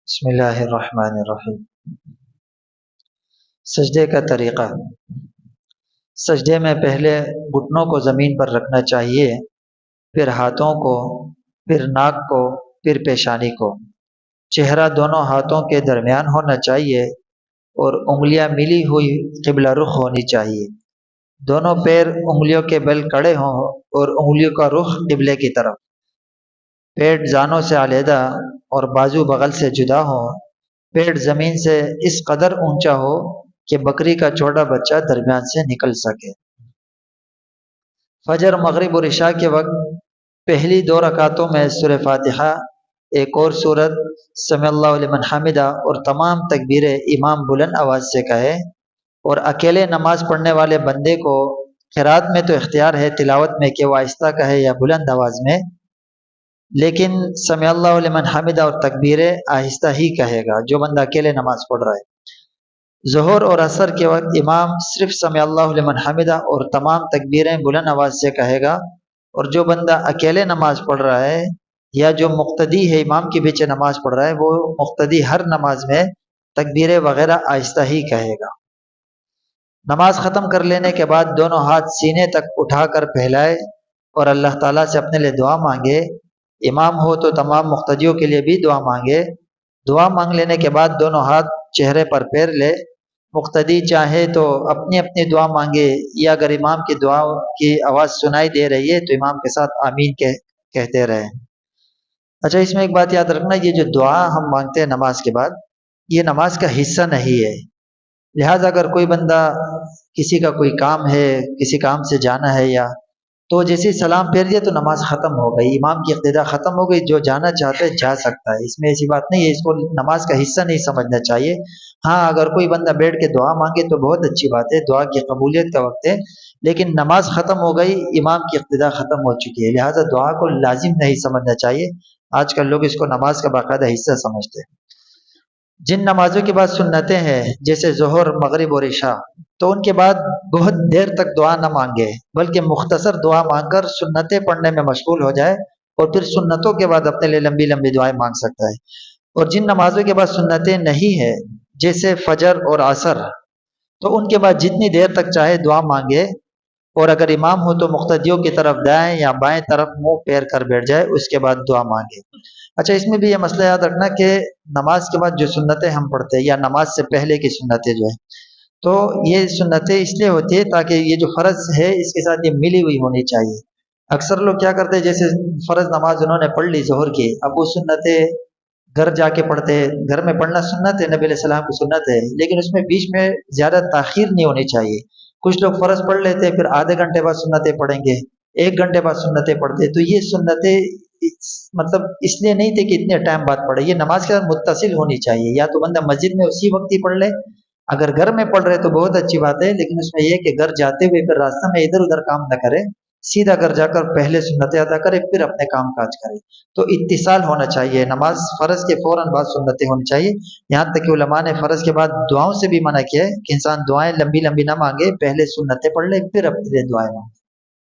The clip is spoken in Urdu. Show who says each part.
Speaker 1: بسم اللہ الرحمن الرحیم۔ سجدے کا طریقہ۔ سجدے میں پہلے گھٹنوں کو زمین پر رکھنا چاہیے، پھر ہاتھوں کو، پھر ناک کو، پھر پیشانی کو۔ چہرہ دونوں ہاتھوں کے درمیان ہونا چاہیے اور انگلیاں ملی ہوئی قبلہ رخ ہونی چاہیے۔ دونوں پیر انگلیوں کے بل کڑے ہوں اور انگلیوں کا رخ قبلے کی طرف۔ پیٹ زانوں سے علیحدہ اور بازو بغل سے جدا ہوں۔ پیٹ زمین سے اس قدر اونچا ہو کہ بکری کا چھوٹا بچہ درمیان سے نکل سکے۔ فجر، مغرب اور عشاء کے وقت پہلی 2 رکعتوں میں سورہ فاتحہ، ایک اور سورت، سمع اللہ لمن حمدہ اور تمام تکبیریں امام بلند آواز سے کہے، اور اکیلے نماز پڑھنے والے بندے کو قرات میں تو اختیار ہے تلاوت میں کہ وہ آہستہ کہے یا بلند آواز میں، لیکن سمع اللہ لمن حمدہ اور تکبیریں آہستہ ہی کہے گا جو بندہ اکیلے نماز پڑھ رہا ہے۔ ظہر اور عصر کے وقت امام صرف سمع اللہ لمن حمدہ اور تمام تکبیریں بلند آواز سے کہے گا، اور جو بندہ اکیلے نماز پڑھ رہا ہے یا جو مقتدی ہے، امام کے پیچھے نماز پڑھ رہا ہے، وہ مقتدی ہر نماز میں تکبیریں وغیرہ آہستہ ہی کہے گا۔ نماز ختم کر لینے کے بعد دونوں ہاتھ سینے تک اٹھا کر پھیلائے اور اللہ تعالیٰ سے اپنے لیے دعا مانگے۔ امام ہو تو تمام مقتدیوں کے لیے بھی دعا مانگے۔ دعا مانگ لینے کے بعد دونوں ہاتھ چہرے پر پھیر لے۔ مقتدی چاہے تو اپنی اپنی دعا مانگے، یا اگر امام کی دعا کی آواز سنائی دے رہی ہے تو امام کے ساتھ آمین کہتے رہیں۔ اچھا، اس میں ایک بات یاد رکھنا، یہ جو دعا ہم مانگتے ہیں نماز کے بعد، یہ نماز کا حصہ نہیں ہے۔ لہٰذا اگر کوئی بندہ، کسی کا کوئی کام ہے، کسی کام سے جانا ہے، یا تو جیسے سلام پھیر دیا تو نماز ختم ہو گئی، امام کی اقتدا ختم ہو گئی، جو جانا چاہتا ہے جا سکتا ہے۔ اس میں ایسی بات نہیں ہے، اس کو نماز کا حصہ نہیں سمجھنا چاہیے۔ ہاں، اگر کوئی بندہ بیٹھ کے دعا مانگے تو بہت اچھی بات ہے، دعا کی قبولیت کا وقت ہے، لیکن نماز ختم ہو گئی، امام کی اقتدا ختم ہو چکی ہے، لہٰذا دعا کو لازم نہیں سمجھنا چاہیے۔ آج کل لوگ اس کو نماز کا باقاعدہ حصہ سمجھتے ہیں۔ جن نمازوں کے بعد سنتیں ہیں جیسے ظہر، مغرب اور عشاء، تو ان کے بعد بہت دیر تک دعا نہ مانگے، بلکہ مختصر دعا مانگ کر سنتیں پڑھنے میں مشغول ہو جائے، اور پھر سنتوں کے بعد اپنے لیے لمبی لمبی دعائیں مانگ سکتا ہے۔ اور جن نمازوں کے بعد سنتیں نہیں ہیں جیسے فجر اور عصر، تو ان کے بعد جتنی دیر تک چاہے دعا مانگے، اور اگر امام ہو تو مقتدیوں کی طرف دائیں یا بائیں طرف منہ پھیر کر بیٹھ جائے، اس کے بعد دعا مانگے۔ اچھا، اس میں بھی یہ مسئلہ یاد رکھنا کہ نماز کے بعد جو سنتیں ہم پڑھتے ہیں یا نماز سے پہلے کی سنتیں جو ہیں، تو یہ سنتیں اس لیے ہوتی ہے تاکہ یہ جو فرض ہے اس کے ساتھ یہ ملی ہوئی ہونی چاہیے۔ اکثر لوگ کیا کرتے ہیں، جیسے فرض نماز انہوں نے پڑھ لی ظہر کی، اب وہ سنتیں گھر جا کے پڑھتے ہیں۔ گھر میں پڑھنا سنت ہے، نبی علیہ السلام کی سنت ہے، لیکن اس میں بیچ میں زیادہ تاخیر نہیں ہونی چاہیے۔ کچھ لوگ فرض پڑھ لیتے ہیں، پھر آدھے گھنٹے بعد سنتیں پڑھیں گے، 1 گھنٹے بعد سنتیں پڑھتے، تو یہ سنتیں مطلب اس لیے نہیں تھے کہ اتنے ٹائم بعد پڑھے، یہ نماز کے ساتھ متصل ہونی چاہیے۔ یا تو بندہ مسجد میں اسی وقت ہی پڑھ لے، اگر گھر میں پڑھ رہے تو بہت اچھی بات ہے، لیکن اس میں یہ کہ گھر جاتے ہوئے پھر راستہ میں ادھر ادھر کام نہ کرے، سیدھا گھر جا کر پہلے سنتیں ادا کرے پھر اپنے کام کاج کرے۔ تو اتصال ہونا چاہیے، نماز فرض کے فوراً بعد سنتیں ہونی چاہیے۔ یہاں تک کہ علماء نے فرض کے بعد دعاؤں سے بھی منع کیا ہے کہ انسان دعائیں لمبی لمبی نہ مانگے، پہلے سنتیں پڑھ لے پھر اپنے لیے دعائیں مانگے۔